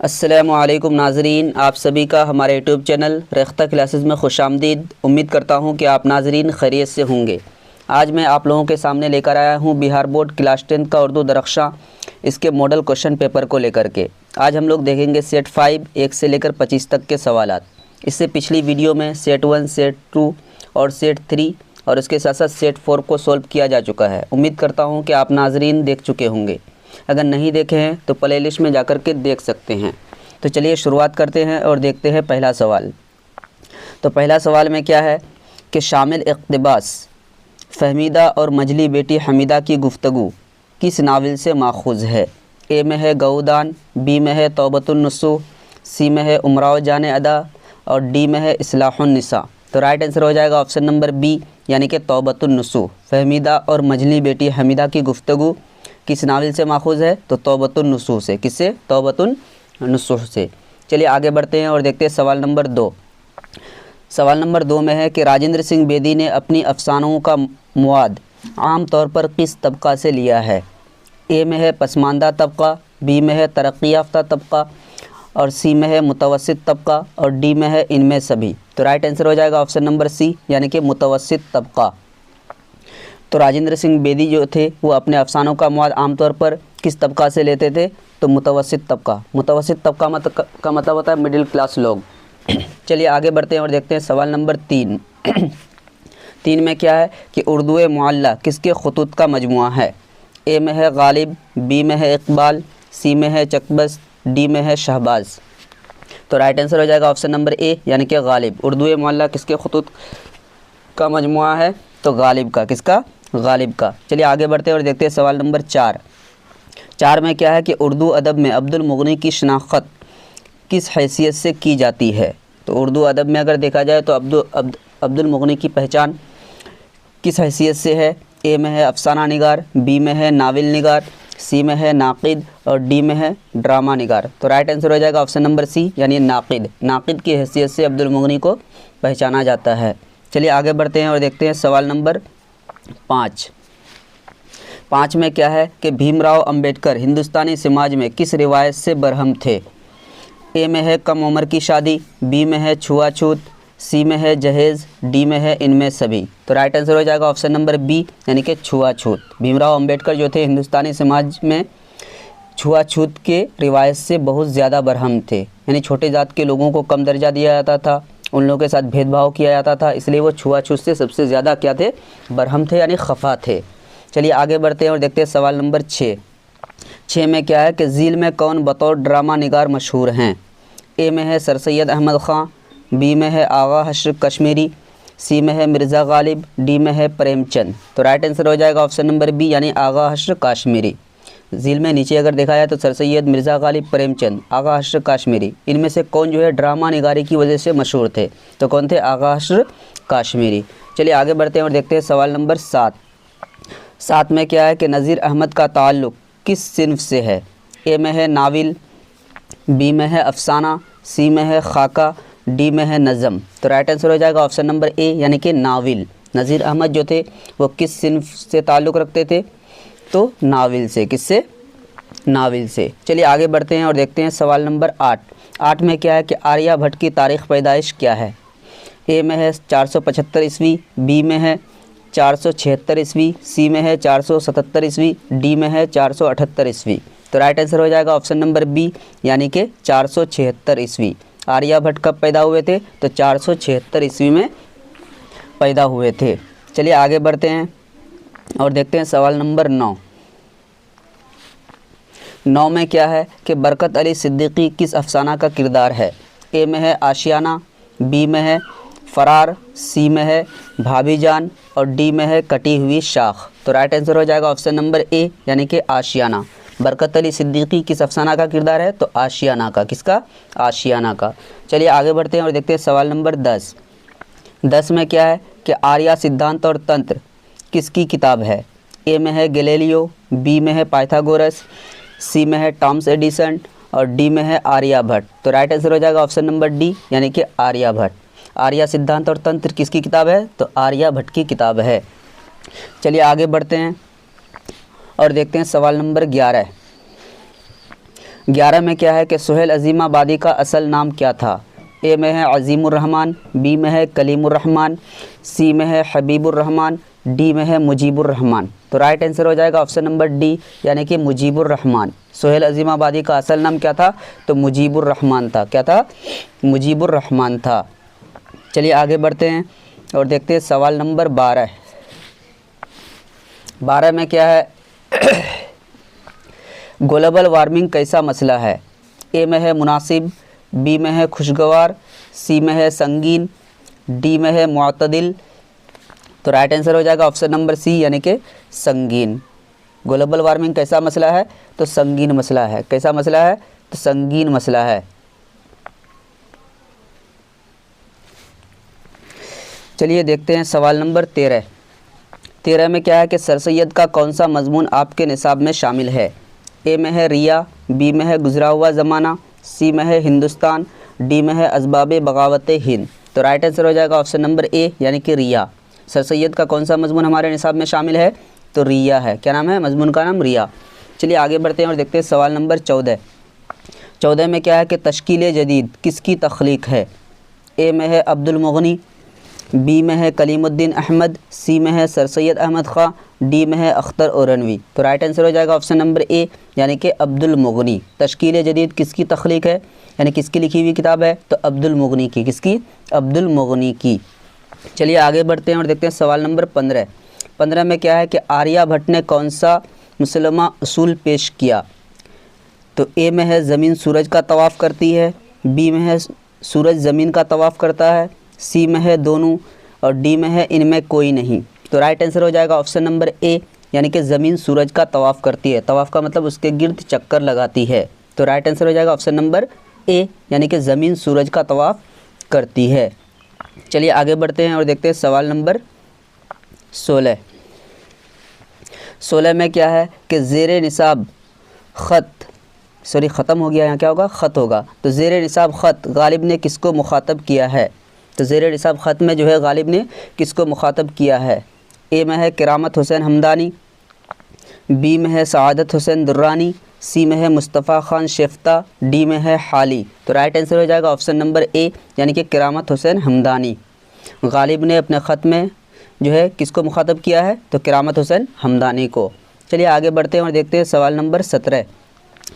अस्सलामुअलैकुम नाज़रीन, आप सभी का हमारे यूट्यूब चैनल रेख्ता क्लासेस में खुशामदीद। उम्मीद करता हूँ कि आप नाज़रीन खैरियत से होंगे। आज मैं आप लोगों के सामने लेकर आया हूँ बिहार बोर्ड क्लास 10 का उर्दू दरख्शां इसके मॉडल क्वेश्चन पेपर को लेकर के। आज हम लोग देखेंगे सेट 5 1 से लेकर 25 तक के सवालात। इससे पिछली वीडियो में सेट 1, सेट 2 और सेट 3 और इसके साथ साथ सेट 4 को सॉल्व किया जा चुका है। उम्मीद करता हूँ कि आप नाज़रीन देख चुके होंगे। अगर नहीं देखे हैं तो प्लेलिस्ट में जाकर के देख सकते हैं। तो चलिए शुरुआत करते हैं और देखते हैं पहला सवाल। तो पहला सवाल में क्या है कि शामिल इक़्तिबास फ़हमीदा और मजली बेटी हमीदा की गुफ्तगू किस नावल से माखूज़ है। ए में है गऊदान, बी में है तौबतुन नसूह, सी में है उमराव जान अदा और डी में है इस्लाहुन निसा। तो राइट आंसर हो जाएगा ऑप्शन नंबर बी यानी कि तौबतुन नसूह। फ़हमीदा और मजली बेटी हमीदा की गुफ्तगू किस नावल से माखूज़ है तो तौबतुन नसूह से। किससे? तौबतुन नसूह से। चलिए आगे बढ़ते हैं और देखते हैं सवाल नंबर 2। सवाल नंबर 2 में है कि राजेंद्र सिंह बेदी ने अपनी अफसानों का मुआद आम तौर पर किस तबका से लिया है। ए में है पसमानदा तबका, बी में है तरक्की याफ्ता तबका और सी में है मुतवस्सित तबका और डी में है इनमें सभी। तो राइट आंसर हो जाएगा ऑप्शन नंबर सी यानी कि मुतवस्सित तबका। तो राजेंद्र सिंह बेदी जो थे वो अपने अफसानों का मुआद आमतौर पर किस तबका से लेते थे तो मुतवस्सित तबका। मुतवस्सित तबका का मतलब होता है मिडिल क्लास लोग। चलिए आगे बढ़ते हैं और देखते हैं सवाल नंबर 3। 3 में क्या है कि उर्दू मुअल्ला किसके खुतूत का मजमुआ है। ए में है गालिब, बी में है इकबाल, सी में है चकबस, डी में है शहबाज। तो राइट आंसर हो जाएगा ऑप्शन नंबर ए यानी कि गालिब। उर्दू मुअल्ला किसके खुतूत का मजमुआ है तो गालिब का। किसका? गालिब का। चलिए आगे बढ़ते हैं और देखते हैं सवाल नंबर 4। 4 में क्या है कि उर्दू अदब में अब्दुल मुगनी की शनाख्त किस हैसियत से की जाती है। तो उर्दू अदब में अगर देखा जाए तो अब्दुल मुगनी की पहचान किस हैसियत से है। ए में है अफसाना निगार, बी में है नाविल निगार, सी में है नाक़िद और डी में है ड्रामा निगार। तो राइट आंसर हो जाएगा ऑप्शन नंबर सी यानी नाक़िद। नाक़िद की हैसियत से अब्दुल मुगनी को पहचाना जाता है। चलिए आगे बढ़ते हैं और देखते हैं सवाल नंबर 5। 5 में क्या है कि भीमराव अंबेडकर हिंदुस्तानी समाज में किस रिवायत से बरहम थे। ए में है कम उम्र की शादी, बी में है छुआछूत, सी में है जहेज़, डी में है इनमें सभी। तो राइट आंसर हो जाएगा ऑप्शन नंबर बी यानी कि छुआछूत। भीमराव अंबेडकर जो थे हिंदुस्तानी समाज में छुआछूत के रिवायत से बहुत ज़्यादा बरहम थे। यानी छोटे जात के लोगों को कम दर्जा दिया जाता था, उन लोगों के साथ भेदभाव किया जाता था, इसलिए वो छुआछूत से सबसे ज़्यादा क्या थे? बरहम थे यानी खफा थे। चलिए आगे बढ़ते हैं और देखते हैं सवाल नंबर 6। 6 में क्या है कि झील में कौन बतौर ड्रामा निगार मशहूर हैं। ए में है सर सैयद अहमद ख़ान, बी में है आगा हश्र कश्मीरी, सी में है मिर्ज़ा गालिब, डी में है प्रेमचंद। तो राइट आंसर हो जाएगा ऑप्शन नंबर बी यानी आगा हश्र काश्मीरी। झील में नीचे अगर देखा जाए तो सर सैयद, मिर्ज़ा गालिब, प्रेमचंद, आगा हश्र काश्मीरी, इनमें से कौन जो है ड्रामा निगारी की वजह से मशहूर थे। तो कौन थे? आगा हश्र काश्मीरी। चलिए आगे बढ़ते हैं और देखते हैं सवाल नंबर 7। 7 में क्या है कि नज़ीर अहमद का ताल्लुक़ किस सिन्फ से है। ए में है नाविल, बी में है अफसाना, सी में है खाका, डी में है नज़म। तो राइट आंसर हो जाएगा ऑप्शन नंबर ए यानी कि नाविल। नज़ीर अहमद जो थे वो किस सिन्फ से ताल्लुक़ रखते थे तो नाविल से। किससे? नाविल से। चलिए आगे बढ़ते हैं और देखते हैं सवाल नंबर 8। 8 में क्या है कि आर्यभट्ट की तारीख़ पैदाइश क्या है। ए में है 475 ईस्वी, बी में है 476 ईस्वी, सी में है 477 ईस्वी, डी में है 478 ईस्वी। तो राइट आंसर हो जाएगा ऑप्शन नंबर बी यानी कि 476 ईस्वी। आर्यभट्ट कब पैदा हुए थे तो 476 ईस्वी में पैदा हुए थे। चलिए आगे बढ़ते हैं और देखते हैं सवाल नंबर 9। 9 में क्या है कि बरकत अली सिद्दीकी किस अफसाना का किरदार है। ए में है आशियाना, बी में है फ़रार, सी में है भाभी जान और डी में है कटी हुई शाख। तो राइट आंसर हो जाएगा ऑप्शन नंबर ए यानी कि आशियाना। बरकत अली सिद्दीकी किस अफसाना का किरदार है तो आशियाना का। किसका? आशियाना का। चलिए आगे बढ़ते हैं और देखते हैं सवाल नंबर 10। 10 में क्या है कि आर्या सिद्धांत और तंत्र किसकी किताब है। ए में है गैलीलियो, बी में है पाइथागोरस, सी में है टॉमस एडिसन और डी में है आर्यभट्ट। तो राइट आंसर हो जाएगा ऑप्शन नंबर डी यानी कि आर्यभट्ट। आर्या सिद्धांत और तंत्र किसकी किताब है तो आर्यभट्ट की किताब है। चलिए आगे बढ़ते हैं और देखते हैं सवाल नंबर 11। 11 में क्या है कि सुहेल अज़ीमाबादी का असल नाम क्या था? ए में है अज़ीमुर्रहमान, बी में है कलीमुर्रहमान, सी में है हबीबुर्रहमान, डी में है मुजीबुर्रहमान। तो राइट आंसर हो जाएगा ऑप्शन नंबर डी, यानी कि मुजीबुर्रहमान। सुहेल अज़ीमाबादी का असल नाम क्या था? तो मुजीबुर्रहमान था। क्या था? मुजीबुर्रहमान था। चलिए आगे बढ़ते हैं और देखते हैं सवाल नंबर 12। 12 में क्या है? ग्लोबल वार्मिंग कैसा मसला है? ए में है मुनासिब, बी में है खुशगवार, सी में है संगीन, डी में है मुअतदिल। तो राइट आंसर हो जाएगा ऑप्शन नंबर सी, यानी कि संगीन। ग्लोबल वार्मिंग कैसा मसला है? तो संगीन मसला है। कैसा मसला है? तो संगीन मसला है। चलिए देखते हैं सवाल नंबर 13। 13 में क्या है कि सर सैयद का कौन सा मजमून आपके निसाब में शामिल है? ए में है रिया, बी में है गुजरा हुआ ज़माना, सी में है हिंदुस्तान, डी में है असबाब बगावत हिंद। तो राइट आंसर हो जाएगा ऑप्शन नंबर ए, यानी कि रिया। सर सैयद का कौन सा मजमून हमारे निसाब में शामिल है? तो रिया है। क्या नाम है मजमून का? नाम रिया। चलिए आगे बढ़ते हैं और देखते हैं सवाल नंबर 14। 14 में क्या है कि तश्कील जदीद किसकी तख्लीक है? ए में है अब्दुल मुगनी, बी में है कलीमुद्दीन अहमद, सी में है सर सैयद अहमद ख़ां, डी में है अख्तर औरनवी। तो राइट आंसर हो जाएगा ऑप्शन नंबर ए, यानी कि अब्दुल मुगनी। तश्कील जदीद किसकी तख्लीक है, यानी किसकी लिखी हुई किताब है? तो अब्दुल मुगनी की। किसकी? अब्दुल मुगनी की। चलिए आगे बढ़ते हैं और देखते हैं सवाल नंबर 15। 15 में क्या है कि आर्यभट्ट ने कौन सा मुसलमा उसूल पेश किया? तो ए में है ज़मीन सूरज का तवाफ़ करती है, बी में है सूरज ज़मीन का तवाफ़ करता है, सी में है दोनों, और डी में है इनमें कोई नहीं। तो राइट आंसर हो जाएगा ऑप्शन नंबर ए, यानी कि ज़मीन सूरज का तवाफ़ करती है। तवाफ़ का मतलब उसके गिर्द चक्कर लगाती है। तो राइट आंसर हो जाएगा ऑप्शन नंबर ए, यानी कि ज़मीन सूरज का तवाफ़ करती है। चलिए आगे बढ़ते हैं और देखते हैं सवाल नंबर 16। 16 में क्या है कि ज़ेरे निसाब ख़त्म हो गया, यहाँ क्या होगा? ख़त होगा। तो ज़ेरे निसाब ख़त गालिब ने किसको मुखातब किया है? तो ज़ेरे निसाब ख़त में जो है गालिब ने किसको मुखातब किया है? ए में है किरामत हुसैन हमदानी, बी में है सआदत हुसैन दुर्रानी, सी में है मुस्तफ़ा ख़ान शेफ्ता, डी में है हाली। तो राइट आंसर हो जाएगा ऑप्शन नंबर ए, यानी कि किरामत हुसैन हमदानी। गालिब ने अपने ख़त में जो है किसको मुखातब किया है? तो किरामत हुसैन हमदानी को। चलिए आगे बढ़ते हैं और देखते हैं सवाल नंबर 17।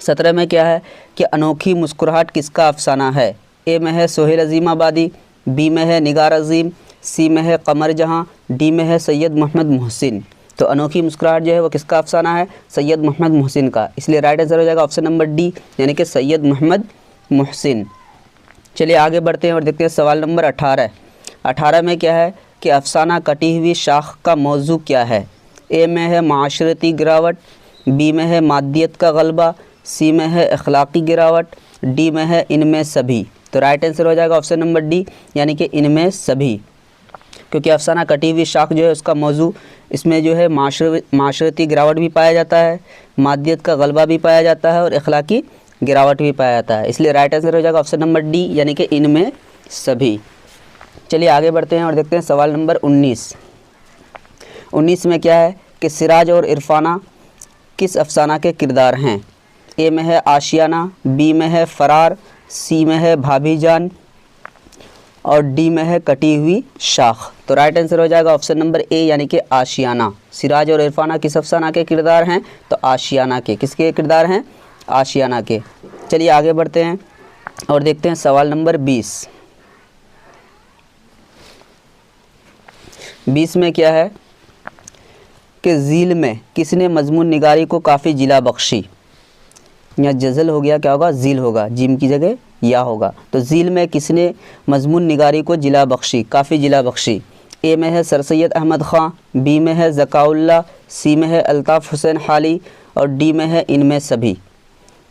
17 में क्या है कि अनोखी मुस्कुराहट किसका अफसाना है? ए में है सुहेल अज़ीमाबादी, बी में है निगार अज़ीम, सी में है कमर जहां, डी में है सैयद मोहम्मद मोहसिन। तो अनोखी मुस्कुराहट जो है वो किसका अफसाना है? सैयद मोहम्मद मोहसिन का। इसलिए राइट आंसर हो जाएगा ऑप्शन नंबर डी, यानी कि सैयद मोहम्मद मोहसिन। चलिए आगे बढ़ते हैं और देखते हैं सवाल नंबर 18। 18 में क्या है कि अफसाना कटी हुई शाख का मौजू क्या है? ए में है माशरती गिरावट, बी में है मादियत का गलबा, सी में है अखलाक़ी गिरावट, डी में है इनमें सभी। तो राइट आंसर हो जाएगा ऑप्शन नंबर डी, यानी कि इनमें सभी। क्योंकि अफसाना कटी हुई शाख जो है उसका मौजू इसमें जो है माशरती गिरावट भी पाया जाता है, मादियत का गलबा भी पाया जाता है और अखलाक़ी गिरावट भी पाया जाता है। इसलिए राइट आंसर हो जाएगा ऑप्शन नंबर डी, यानी कि इनमें सभी। चलिए आगे बढ़ते हैं और देखते हैं सवाल नंबर 19। 19 में क्या है कि सिराज और इरफाना किस अफसाना के किरदार हैं? ए में है आशियाना, बी में है फ़रार, सी में है भाभी जान, और डी में है कटी हुई शाख। तो राइट आंसर हो जाएगा ऑप्शन नंबर ए, यानी कि आशियाना। सिराज और इरफाना किस अफसाना के किरदार हैं? तो आशियाना के। किसके किरदार हैं? आशियाना के। चलिए आगे बढ़ते हैं और देखते हैं सवाल नंबर 20। 20 में क्या है कि ज़ील में किसने मजमून निगारी को काफ़ी जिला बख्शी? या जज़ल हो गया, क्या होगा? ज़ील होगा, जिम की जगह या होगा। तो ज़ील में किसने मजमून निगारी को जिला बख्शी, काफ़ी जिला बख्शी? ए में है सर सैयद अहमद ख़ां, बी में है ज़काउल्लाह, सी में है अल्ताफ़ हुसैन हाली, और डी में है इनमें सभी।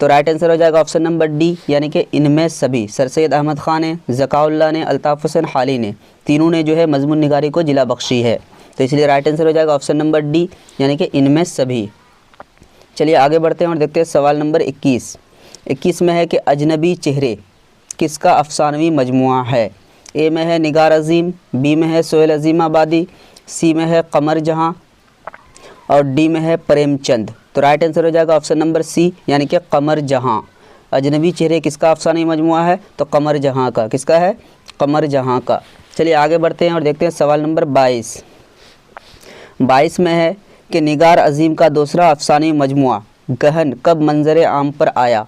तो राइट आंसर हो जाएगा ऑप्शन नंबर डी, यानी कि इनमें सभी। सर सैयद अहमद ख़ान ने, ज़काउल्लाह ने, अल्ताफ़ हुसैन हाली ने, तीनों ने जो है मजमून निगारी को जिला बख्शी है। तो इसलिए राइट आंसर हो जाएगा ऑप्शन नंबर डी, यानी कि इनमें सभी। चलिए आगे बढ़ते हैं और देखते हैं सवाल नंबर 21। 21 में है कि अजनबी चेहरे किसका अफसानवी मजमुआ है? ए में है निगार अज़ीम, बी में है सुहेल अज़ीमाबादी, सी में है कमर जहां, और डी में है प्रेमचंद। तो राइट आंसर हो जाएगा ऑप्शन नंबर सी, यानी कि कमर जहां। अजनबी चेहरे किसका अफसानी मजमुआ है? तो कमर जहाँ का। किसका है? कमर जहाँ का। चलिए आगे बढ़ते हैं और देखते हैं सवाल नंबर 22 में है कि निगार अजीम का दूसरा अफसानी मजमुआ गहन कब मंजर आम पर आया?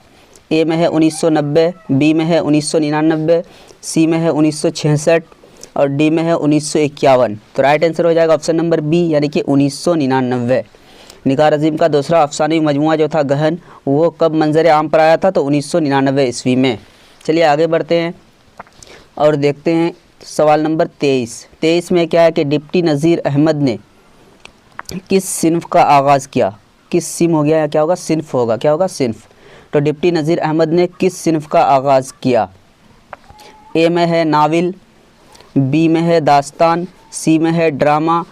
ए में है 1990, बी में है 1999, सी में है 1966 और डी में है 1951। तो राइट आंसर हो जाएगा ऑप्शन नंबर बी यानी कि 1999। निगार अजीम का दूसरा अफसानी मजमुआ जो था गहन वो कब मंजर आम पर आया था? तो 1999 ईस्वी में। चलिए आगे बढ़ते हैं और देखते हैं सवाल नंबर 23 में क्या है कि डिप्टी नज़ीर अहमद ने किस सिन्फ का आगाज़ किया? किस सिम हो गया या क्या होगा? सिन्फ होगा। क्या होगा? सिन्फ। तो डिप्टी नज़ीर अहमद ने किस सिन्फ का आगाज़ किया? ए में है नावल, बी में है दास्तान, सी में है ड्रामा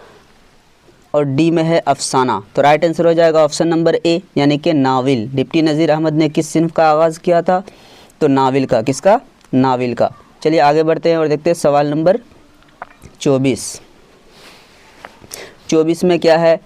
और डी में है अफसाना। तो राइट आंसर हो जाएगा ऑप्शन नंबर ए यानी कि नावल। डिप्टी नज़ीर अहमद ने किस सिन्फ का आगाज़ किया था? तो नावल का। किसका? नावल का। चलिए आगे बढ़ते हैं और देखते हैं सवाल नंबर 24 में क्या है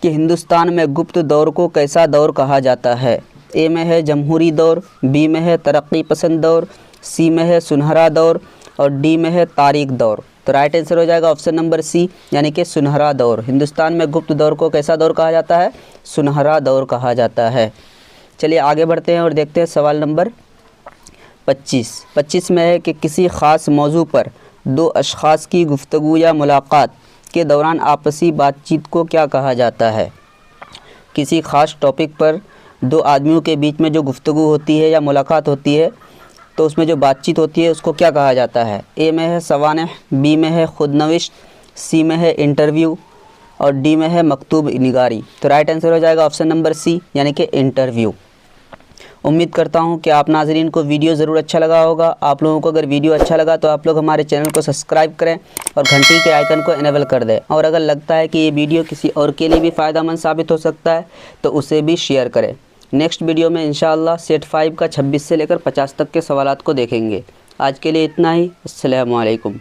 कि हिंदुस्तान में गुप्त दौर को कैसा दौर कहा जाता है? ए में है जमहूरी दौर, बी में है तरक्की पसंद दौर, सी में है सुनहरा दौर और डी में है तारीख दौर। तो राइट आंसर हो जाएगा ऑप्शन नंबर सी यानी कि सुनहरा दौर। हिंदुस्तान में गुप्त दौर को कैसा दौर कहा जाता है? सुनहरा दौर कहा जाता है। चलिए आगे बढ़ते हैं और देखते हैं सवाल नंबर 25 में है कि किसी ख़ास मौजू पर दो अशख़ास की गुफ्तगू या मुलाकात के दौरान आपसी बातचीत को क्या कहा जाता है? किसी ख़ास टॉपिक पर दो आदमियों के बीच में जो गुफ्तगू होती है या मुलाकात होती है तो उसमें जो बातचीत होती है उसको क्या कहा जाता है? ए में है सवानह, बी में है खुदनविश्त, सी में है इंटरव्यू और डी में है मकतूब निगारी। तो राइट आंसर हो जाएगा ऑप्शन नंबर सी यानी कि इंटरव्यू। उम्मीद करता हूं कि आप नाजरीन को वीडियो ज़रूर अच्छा लगा होगा। आप लोगों को अगर वीडियो अच्छा लगा तो आप लोग हमारे चैनल को सब्सक्राइब करें और घंटी के आइकन को इनेबल कर दें। और अगर लगता है कि ये वीडियो किसी और के लिए भी फ़ायदेमंद साबित हो सकता है तो उसे भी शेयर करें। नेक्स्ट वीडियो में इंशाअल्लाह सेट 5 का 26 से लेकर 50 तक के सवालात को देखेंगे। आज के लिए इतना ही। अस्सलामु अलैकुम।